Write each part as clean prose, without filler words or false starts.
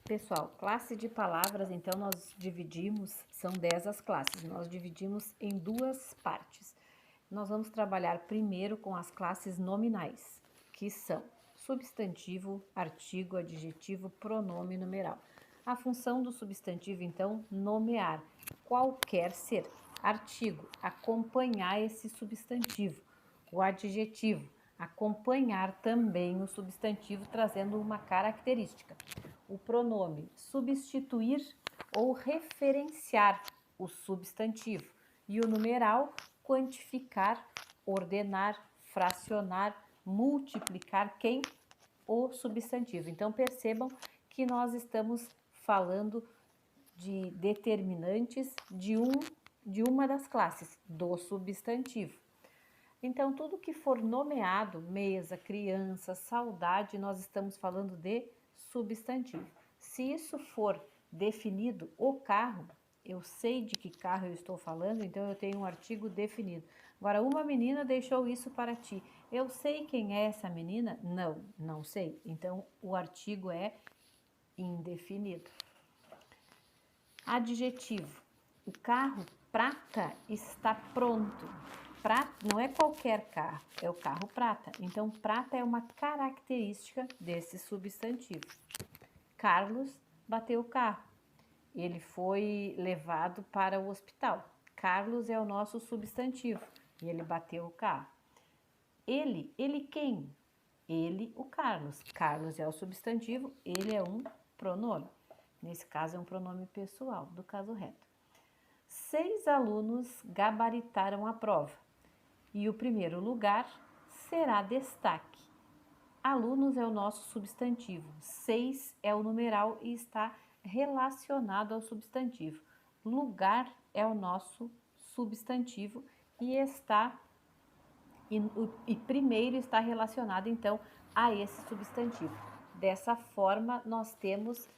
Pessoal, classe de palavras, então nós dividimos, são 10 as classes, nós dividimos em duas partes. Nós vamos trabalhar primeiro com as classes nominais, que são substantivo, artigo, adjetivo, pronome e numeral. A função do substantivo, então, nomear qualquer ser. Artigo, acompanhar esse substantivo. O adjetivo, acompanhar também o substantivo, trazendo uma característica. O pronome, substituir ou referenciar o substantivo. E o numeral, quantificar, ordenar, fracionar, multiplicar quem? O substantivo. Então, percebam que nós estamos falando de determinantes de uma das classes, do substantivo. Então, tudo que for nomeado, mesa, criança, saudade, nós estamos falando de substantivo. Se isso for definido, o carro, eu sei de que carro eu estou falando, então eu tenho um artigo definido. Agora, uma menina deixou isso para ti. Eu sei quem é essa menina? Não, não sei. Então, o artigo é indefinido. Adjetivo. O carro prata está pronto. Prata não é qualquer carro, é o carro prata. Então, prata é uma característica desse substantivo. Carlos bateu o carro. Ele foi levado para o hospital. Carlos é o nosso substantivo e ele bateu o carro. Ele quem? Ele, o Carlos. Carlos é o substantivo, ele é um pronome. Nesse caso é um pronome pessoal, do caso reto. 6 alunos gabaritaram a prova e o primeiro lugar será destaque. Alunos é o nosso substantivo, 6 é o numeral e está relacionado ao substantivo. Lugar é o nosso substantivo e primeiro está relacionado então a esse substantivo. Dessa forma, nós temos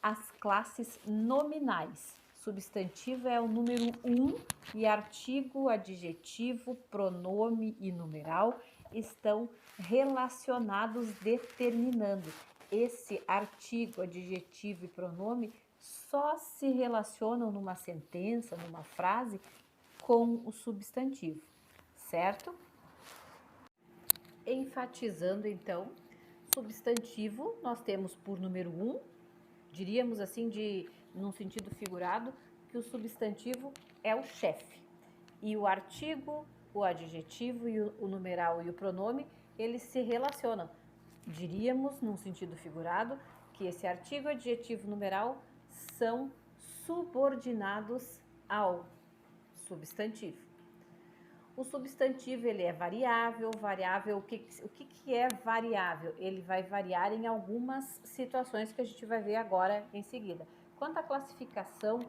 as classes nominais. Substantivo é o número 1 e artigo, adjetivo, pronome e numeral estão relacionados determinando. Esse artigo, adjetivo e pronome só se relacionam numa sentença, numa frase, com o substantivo, certo? Enfatizando então, substantivo nós temos por número 1, diríamos assim, num sentido figurado, que o substantivo é o chefe. E o artigo, o adjetivo e o numeral e o pronome, eles se relacionam. Diríamos, num sentido figurado, que esse artigo, adjetivo e numeral são subordinados ao substantivo. O substantivo ele é variável, o que é variável? Ele vai variar em algumas situações que a gente vai ver agora em seguida. Quanto à classificação,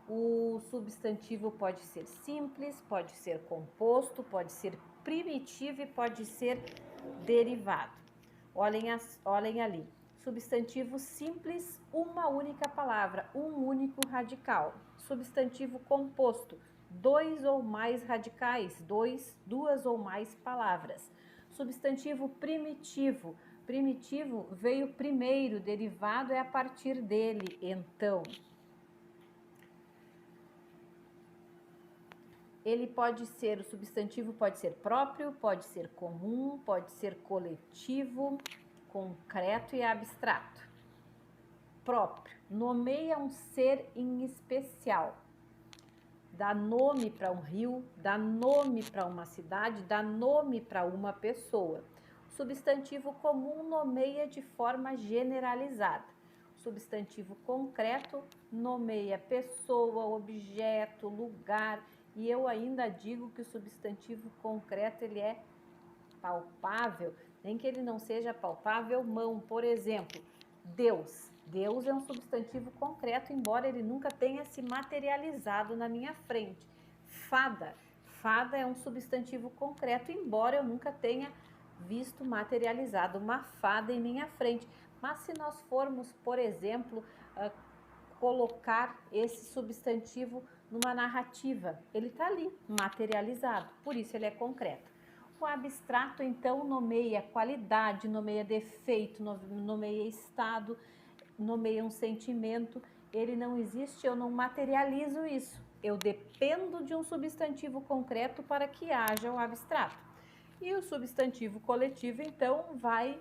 o substantivo pode ser simples, pode ser composto, pode ser primitivo e pode ser derivado. Olhem ali. Substantivo simples, uma única palavra, um único radical. Substantivo composto, 2 ou mais radicais, duas ou mais palavras. Substantivo primitivo, primitivo veio primeiro, derivado é a partir dele, então. O substantivo pode ser próprio, pode ser comum, pode ser coletivo, concreto e abstrato. Próprio, nomeia um ser em especial. Dá nome para um rio, dá nome para uma cidade, dá nome para uma pessoa. Substantivo comum nomeia de forma generalizada. Substantivo concreto nomeia pessoa, objeto, lugar. E eu ainda digo que o substantivo concreto ele é palpável, nem que ele não seja palpável, mão. Por exemplo, Deus. Deus é um substantivo concreto, embora ele nunca tenha se materializado na minha frente. Fada. Fada é um substantivo concreto, embora eu nunca tenha visto materializado uma fada em minha frente. Mas se nós formos, por exemplo, colocar esse substantivo numa narrativa, ele está ali, materializado, por isso ele é concreto. O abstrato, então, nomeia qualidade, nomeia defeito, nomeia estado, nomeia um sentimento, ele não existe, eu não materializo isso. Eu dependo de um substantivo concreto para que haja o abstrato. E o substantivo coletivo, então, vai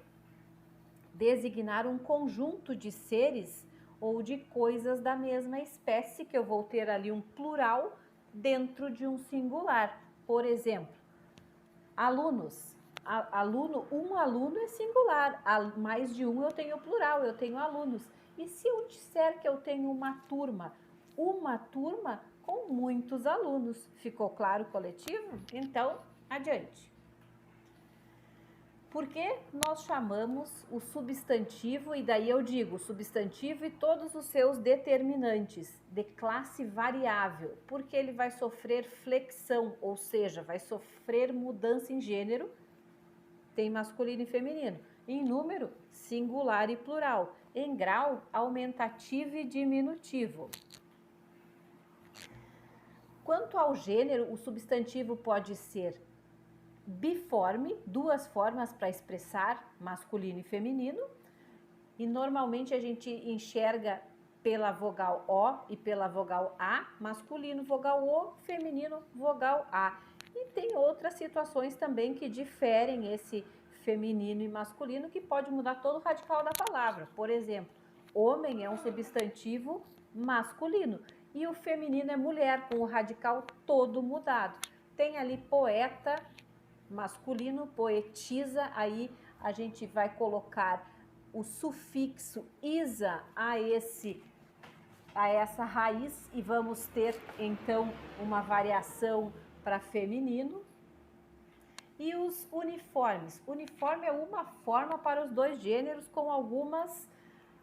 designar um conjunto de seres ou de coisas da mesma espécie, que eu vou ter ali um plural dentro de um singular. Por exemplo, alunos. Um aluno é singular, mais de um eu tenho plural, eu tenho alunos. E se eu disser que eu tenho uma turma com muitos alunos, ficou claro o coletivo? Então, adiante. Por que nós chamamos o substantivo, e daí eu digo substantivo e todos os seus determinantes, de classe variável? Porque ele vai sofrer flexão, ou seja, vai sofrer mudança em gênero, tem masculino e feminino. Em número, singular e plural. Em grau, aumentativo e diminutivo. Quanto ao gênero, o substantivo pode ser biforme, duas formas para expressar masculino e feminino, e normalmente a gente enxerga pela vogal O e pela vogal A, masculino vogal O, feminino vogal A. E tem outras situações também que diferem esse feminino e masculino, que pode mudar todo o radical da palavra. Por exemplo, homem é um substantivo masculino e o feminino é mulher, com o radical todo mudado. Tem ali poeta masculino, poetisa, aí a gente vai colocar o sufixo isa a essa raiz e vamos ter então uma variação para feminino. E os uniformes. Uniforme é uma forma para os dois gêneros com algumas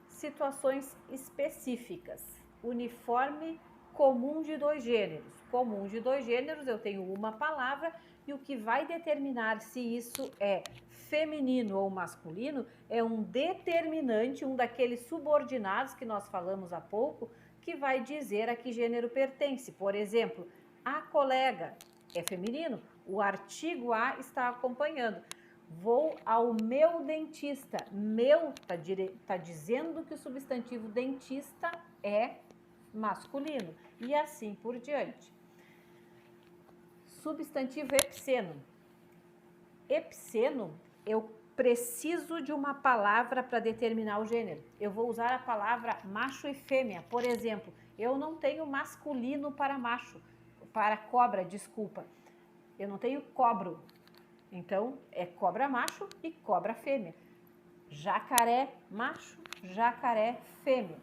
situações específicas. Uniforme comum de dois gêneros. Comum de dois gêneros, eu tenho uma palavra e o que vai determinar se isso é feminino ou masculino é um determinante, um daqueles subordinados que nós falamos há pouco, que vai dizer a que gênero pertence. Por exemplo, a colega é feminino, o artigo a está acompanhando. Vou ao meu dentista. Meu tá dizendo que o substantivo dentista é masculino. E assim por diante. Substantivo epiceno. Epiceno, eu preciso de uma palavra para determinar o gênero. Eu vou usar a palavra macho e fêmea. Por exemplo, eu não tenho masculino para macho, para cobra, desculpa. Eu não tenho cobro. Então, é cobra macho e cobra fêmea. Jacaré macho, jacaré fêmea.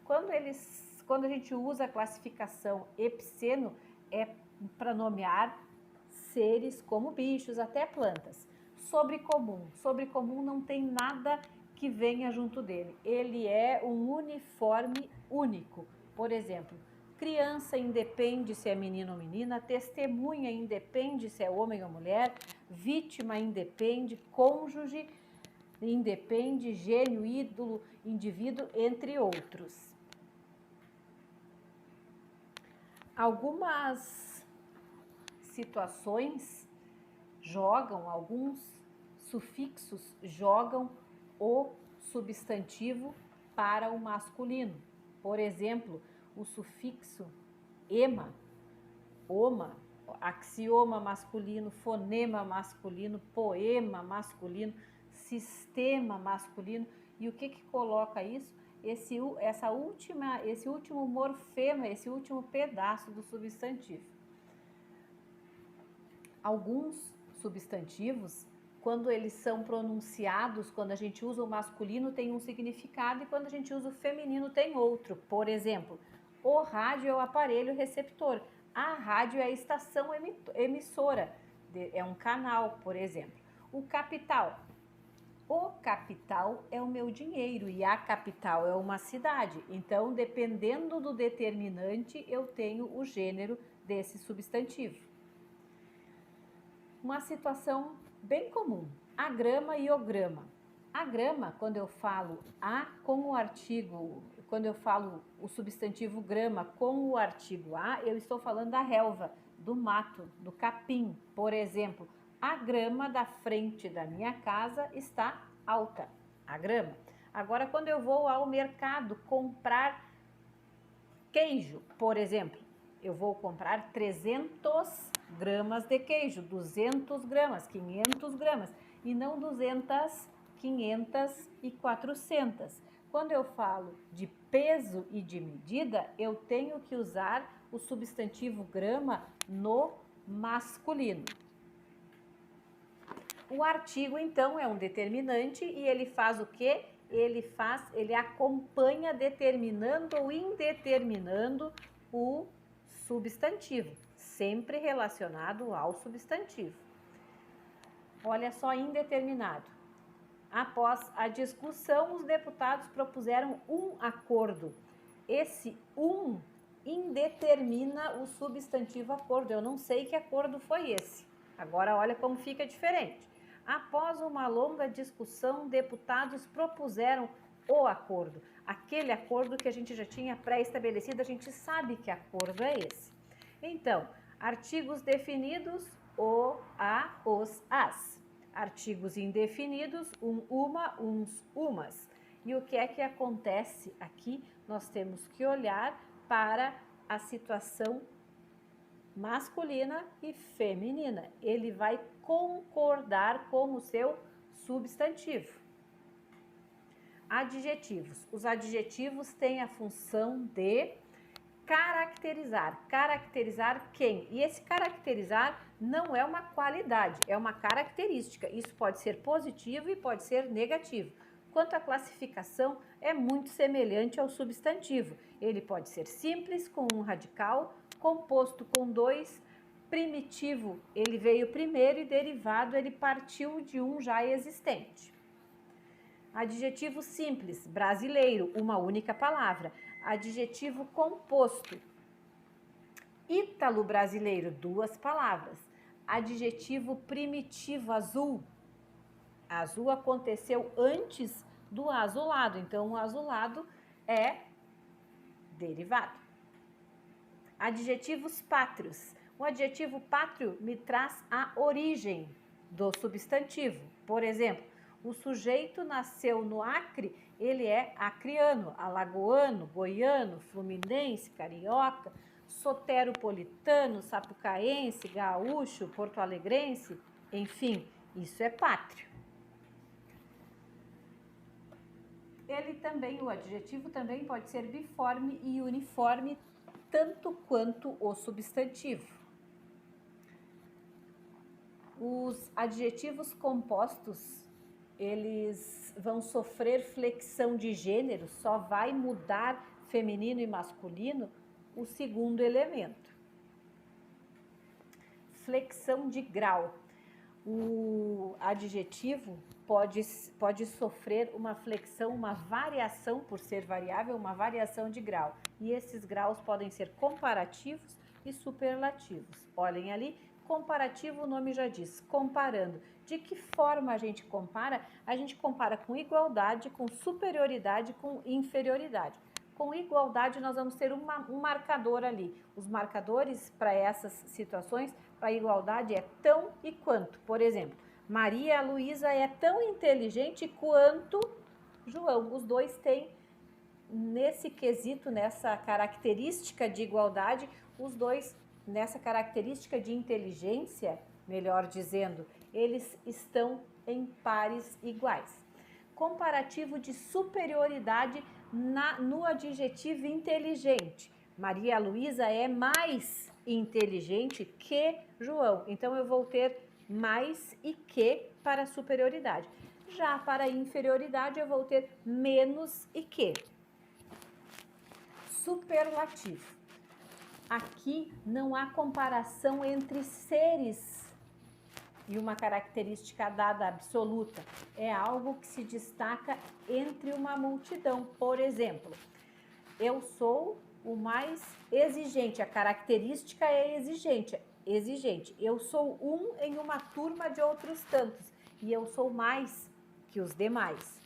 Quando a gente usa a classificação epiceno, é para nomear seres como bichos, até plantas. Sobrecomum não tem nada que venha junto dele. Ele é um uniforme único. Por exemplo, criança independe se é menino ou menina, testemunha independe se é homem ou mulher, vítima independe, cônjuge independe, gênio, ídolo, indivíduo, entre outros. Algumas situações alguns sufixos jogam o substantivo para o masculino. Por exemplo, o sufixo ema, oma, axioma masculino, fonema masculino, poema masculino, sistema masculino. E o que coloca isso? Esse último morfema, esse último pedaço do substantivo. Alguns substantivos, quando eles são pronunciados, quando a gente usa o masculino tem um significado e quando a gente usa o feminino tem outro. Por exemplo, o rádio é o aparelho receptor, a rádio é a estação emissora, é um canal, por exemplo. O capital é o meu dinheiro e a capital é uma cidade. Então, dependendo do determinante, eu tenho o gênero desse substantivo. Uma situação bem comum, agrama e ograma. Agrama, quando eu falo a com o artigo, quando eu falo o substantivo grama com o artigo a, eu estou falando da relva, do mato, do capim. Por exemplo, a grama da frente da minha casa está alta, a grama. Agora, quando eu vou ao mercado comprar queijo, por exemplo, eu vou comprar 300 gramas de queijo, 200 gramas, 500 gramas, e não 200, 500 e 400. Quando eu falo de peso e de medida, eu tenho que usar o substantivo grama no masculino. O artigo, então, é um determinante e ele faz o quê? Ele acompanha determinando ou indeterminando o substantivo, sempre relacionado ao substantivo. Olha só, indeterminado. Após a discussão, os deputados propuseram um acordo. Esse indetermina o substantivo acordo. Eu não sei que acordo foi esse. Agora olha como fica diferente. Após uma longa discussão, deputados propuseram o acordo. Aquele acordo que a gente já tinha pré-estabelecido, a gente sabe que acordo é esse. Então, artigos definidos, o, a, os, as. Artigos indefinidos, uma, uns, umas. E o que é que acontece aqui? Nós temos que olhar para a situação masculina e feminina. Ele vai concordar com o seu substantivo. Adjetivos. Os adjetivos têm a função de caracterizar. Caracterizar quem? E esse caracterizar não é uma qualidade, é uma característica. Isso pode ser positivo e pode ser negativo. Quanto à classificação, é muito semelhante ao substantivo. Ele pode ser simples, com um radical, composto com dois, primitivo, ele veio primeiro e derivado, ele partiu de um já existente. Adjetivo simples, brasileiro, uma única palavra. Adjetivo composto, ítalo-brasileiro, duas palavras. Adjetivo primitivo, azul. Azul aconteceu antes do azulado, então o azulado é derivado. Adjetivos pátrios. O adjetivo pátrio me traz a origem do substantivo. Por exemplo, o sujeito nasceu no Acre, ele é acriano, alagoano, goiano, fluminense, carioca, soteropolitano, sapucaense, gaúcho, porto-alegrense, enfim, isso é pátrio. O adjetivo também pode ser biforme e uniforme, tanto quanto o substantivo. Os adjetivos compostos, eles vão sofrer flexão de gênero, só vai mudar feminino e masculino o segundo elemento. Flexão de grau. O adjetivo pode sofrer uma flexão, uma variação, por ser variável, uma variação de grau. E esses graus podem ser comparativos e superlativos. Olhem ali, comparativo, o nome já diz, comparando. De que forma a gente compara? A gente compara com igualdade, com superioridade, com inferioridade. Com igualdade, nós vamos ter um marcador ali. Os marcadores para essas situações, para a igualdade, é tão e quanto. Por exemplo, Maria Luísa é tão inteligente quanto João. Os dois têm, nesse quesito, nessa característica de igualdade, os dois, nessa característica de inteligência, melhor dizendo, eles estão em pares iguais. Comparativo de superioridade no adjetivo inteligente. Maria Luísa é mais inteligente que João. Então, eu vou ter mais e que para superioridade. Já para inferioridade, eu vou ter menos e que. Superlativo. Aqui não há comparação entre seres e uma característica dada absoluta. É algo que se destaca entre uma multidão. Por exemplo, eu sou o mais exigente, a característica é exigente. Eu sou um em uma turma de outros tantos e eu sou mais que os demais.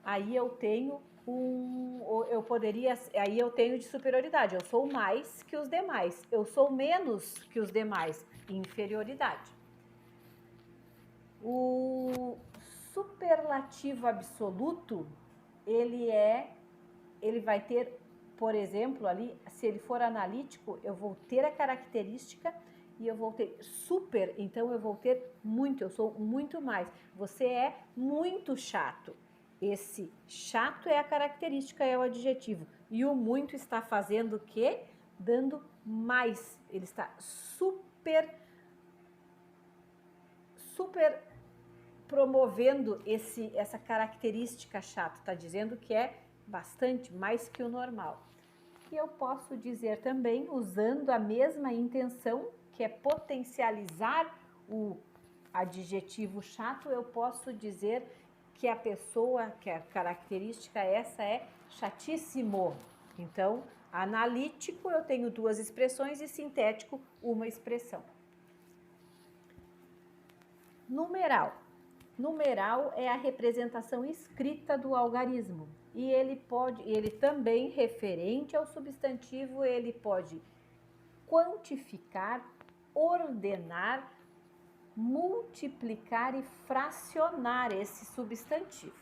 Aí eu tenho aí eu tenho de superioridade. Eu sou mais que os demais. Eu sou menos que os demais. Inferioridade. O superlativo absoluto, ele vai ter, por exemplo, ali, se ele for analítico, eu vou ter a característica e eu vou ter super, então eu vou ter muito, eu sou muito mais. Você é muito chato. Esse chato é a característica, é o adjetivo. E o muito está fazendo o quê? Dando mais. Ele está super promovendo essa característica chata. Está dizendo que é bastante mais que o normal. E eu posso dizer também, usando a mesma intenção, que é potencializar o adjetivo chato, eu posso dizer que a pessoa, que a característica essa é chatíssimo. Então, analítico eu tenho duas expressões e sintético uma expressão. Numeral. Numeral é a representação escrita do algarismo e ele também referente ao substantivo, ele pode quantificar, ordenar, multiplicar e fracionar esse substantivo.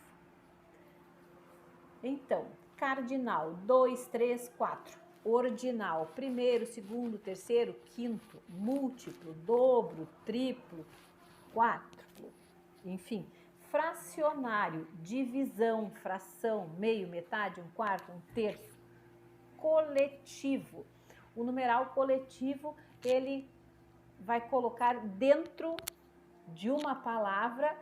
Então, cardinal, 2, 3, 4. Ordinal, primeiro, segundo, terceiro, quinto. Múltiplo, dobro, triplo, quádruplo. Enfim, fracionário, divisão, fração, meio, metade, um quarto, um terço. Coletivo. O numeral coletivo, ele vai colocar dentro de uma palavra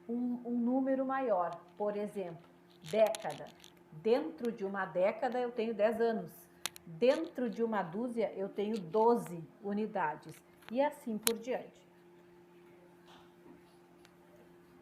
um número maior. Por exemplo, década. Dentro de uma década eu tenho 10 anos. Dentro de uma dúzia eu tenho 12 unidades. E assim por diante.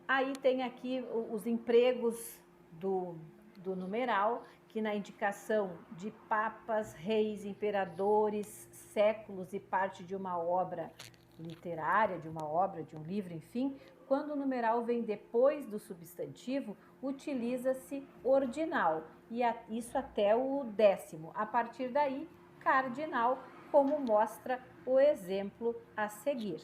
Aí tem aqui os empregos do numeral, que na indicação de papas, reis, imperadores, séculos e parte de uma obra literária, de uma obra, de um livro, enfim, quando o numeral vem depois do substantivo, utiliza-se ordinal, e isso até o 10º. A partir daí, cardinal, como mostra o exemplo a seguir.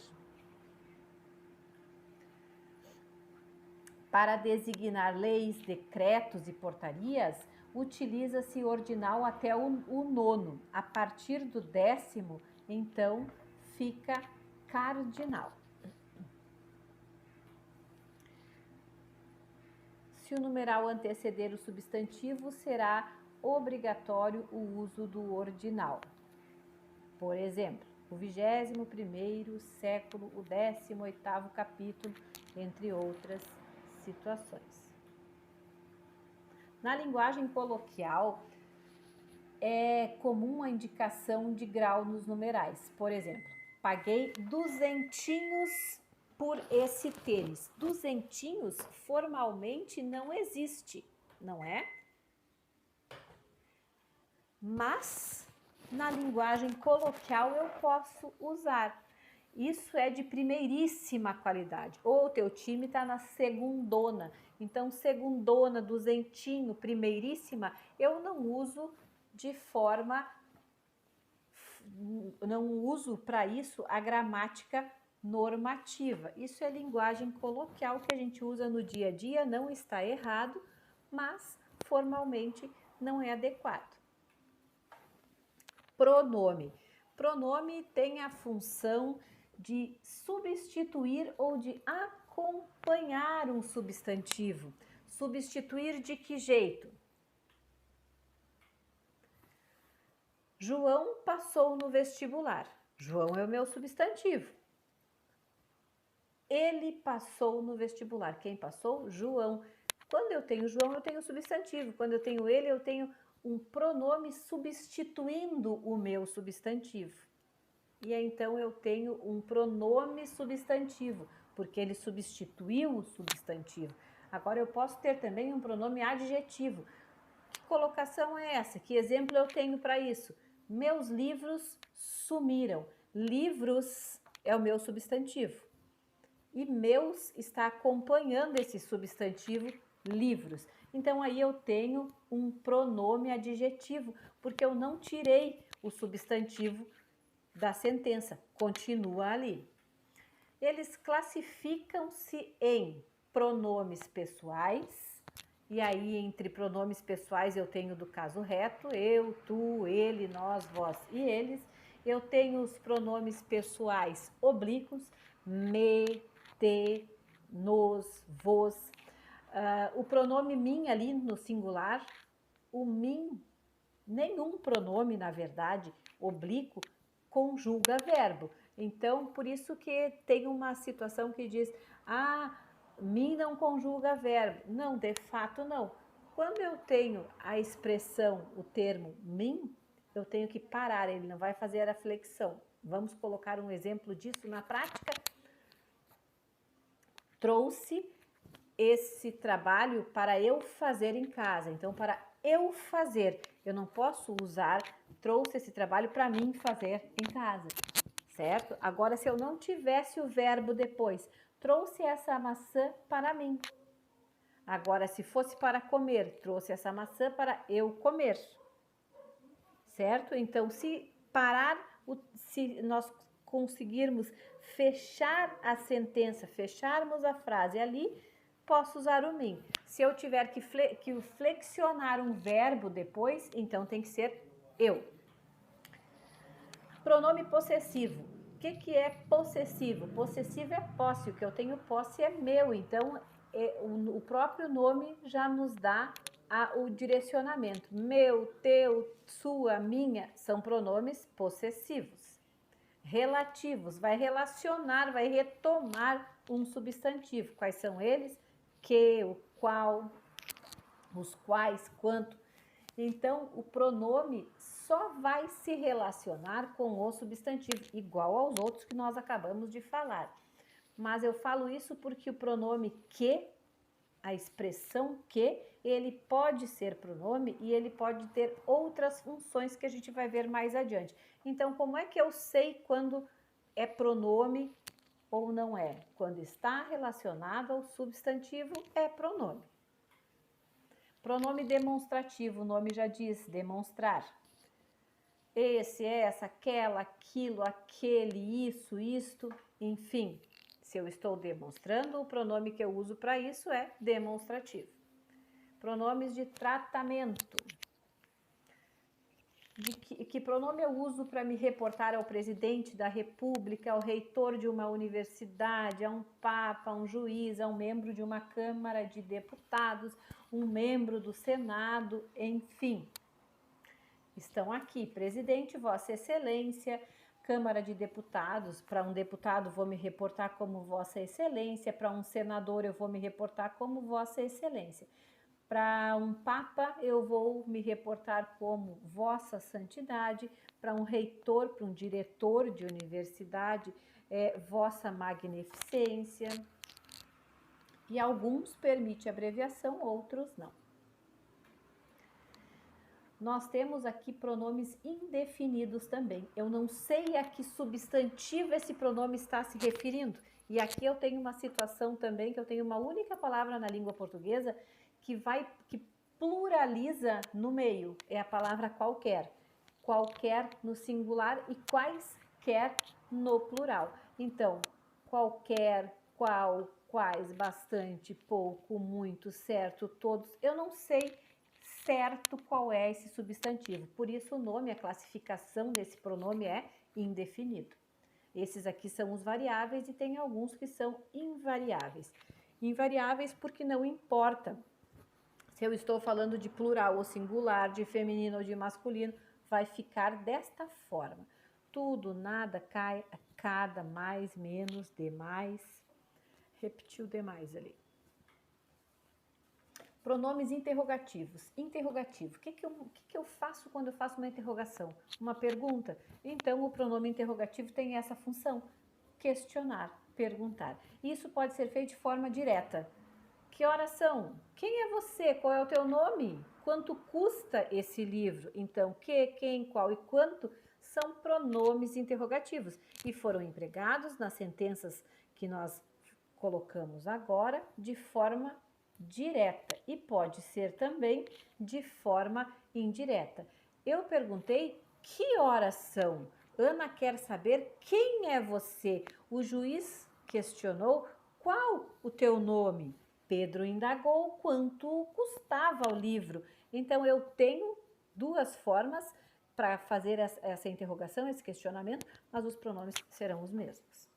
Para designar leis, decretos e portarias, utiliza-se ordinal até o 9º. A partir do 10º, então, fica cardinal. Se o numeral anteceder o substantivo, será obrigatório o uso do ordinal. Por exemplo, o 21º século, o 18º capítulo, entre outras situações. Na linguagem coloquial, é comum a indicação de grau nos numerais. Por exemplo, paguei 200 por esse tênis. 200 formalmente não existe, não é? Mas na linguagem coloquial eu posso usar. Isso é de primeiríssima qualidade. Ou o teu time está na segundona. Então, segundona, duzentinho, primeiríssima, eu não uso de forma... Não uso para isso a gramática normativa. Isso é linguagem coloquial que a gente usa no dia a dia, não está errado, mas formalmente não é adequado. Pronome. Pronome tem a função de substituir ou de acompanhar um substantivo. Substituir de que jeito? João passou no vestibular. João é o meu substantivo. Ele passou no vestibular. Quem passou? João. Quando eu tenho João, eu tenho substantivo. Quando eu tenho ele, eu tenho um pronome substituindo o meu substantivo. E aí, então, eu tenho um pronome substantivo, porque ele substituiu o substantivo. Agora, eu posso ter também um pronome adjetivo. Que colocação é essa? Que exemplo eu tenho para isso? Meus livros sumiram. Livros é o meu substantivo. E meus está acompanhando esse substantivo livros. Então, aí eu tenho um pronome adjetivo, porque eu não tirei o substantivo da sentença, continua ali. Eles classificam-se em pronomes pessoais, e aí entre pronomes pessoais eu tenho do caso reto, eu, tu, ele, nós, vós e eles. Eu tenho os pronomes pessoais oblíquos, me, te, nos, vos. O pronome mim ali no singular, o mim, nenhum pronome, na verdade, oblíquo, conjuga verbo. Então, por isso que tem uma situação que diz, mim não conjuga verbo. Não, de fato não. Quando eu tenho a expressão, o termo mim, eu tenho que parar, ele não vai fazer a flexão. Vamos colocar um exemplo disso na prática? Trouxe esse trabalho para eu fazer em casa. Então, para eu fazer, eu não posso usar trouxe esse trabalho para mim fazer em casa, certo? Agora, se eu não tivesse o verbo depois, trouxe essa maçã para mim. Agora, se fosse para comer, trouxe essa maçã para eu comer, certo? Então, se nós conseguirmos fechar a sentença, fecharmos a frase ali, posso usar o mim. Se eu tiver que flexionar um verbo depois, então tem que ser eu. Pronome possessivo. O que é possessivo? Possessivo é posse. O que eu tenho posse é meu. Então, o próprio nome já nos dá o direcionamento. Meu, teu, sua, minha são pronomes possessivos. Relativos, vai relacionar, vai retomar um substantivo. Quais são eles? Que, o qual, os quais, quanto. Então, o pronome só vai se relacionar com o substantivo, igual aos outros que nós acabamos de falar. Mas eu falo isso porque o pronome que, a expressão que, ele pode ser pronome e ele pode ter outras funções que a gente vai ver mais adiante. Então, como é que eu sei quando é pronome ou não é? Quando está relacionado ao substantivo, é pronome. Pronome demonstrativo, o nome já diz, demonstrar. Esse, essa, aquela, aquilo, aquele, isso, isto, enfim. Se eu estou demonstrando, o pronome que eu uso para isso é demonstrativo. Pronomes de tratamento. Que pronome eu uso para me reportar ao presidente da República, ao reitor de uma universidade, a um papa, a um juiz, a um membro de uma Câmara de Deputados, um membro do Senado, enfim. Estão aqui, presidente, Vossa Excelência, Câmara de Deputados. Para um deputado vou me reportar como Vossa Excelência, para um senador eu vou me reportar como Vossa Excelência. Para um papa, eu vou me reportar como Vossa Santidade. Para um reitor, para um diretor de universidade, Vossa Magnificência. E alguns permite abreviação, outros não. Nós temos aqui pronomes indefinidos também. Eu não sei a que substantivo esse pronome está se referindo. E aqui eu tenho uma situação também, que eu tenho uma única palavra na língua portuguesa que pluraliza no meio. É a palavra qualquer. Qualquer no singular e quaisquer no plural. Então, qualquer, qual, quais, bastante, pouco, muito, certo, todos. Eu não sei certo qual é esse substantivo. Por isso o nome, a classificação desse pronome é indefinido. Esses aqui são os variáveis e tem alguns que são invariáveis. Invariáveis porque não importa se eu estou falando de plural ou singular, de feminino ou de masculino, vai ficar desta forma. Tudo, nada, cai, cada, mais, menos, demais. Repetiu demais ali. Pronomes interrogativos. Interrogativo. O que eu faço quando eu faço uma interrogação? Uma pergunta? Então, o pronome interrogativo tem essa função. Questionar, perguntar. Isso pode ser feito de forma direta. Que horas são? Quem é você? Qual é o teu nome? Quanto custa esse livro? Então, que, quem, qual e quanto são pronomes interrogativos e foram empregados nas sentenças que nós colocamos agora de forma direta e pode ser também de forma indireta. Eu perguntei que horas são. Ana quer saber quem é você. O juiz questionou: qual o teu nome? Pedro indagou quanto custava o livro. Então, eu tenho duas formas para fazer essa interrogação, esse questionamento, mas os pronomes serão os mesmos.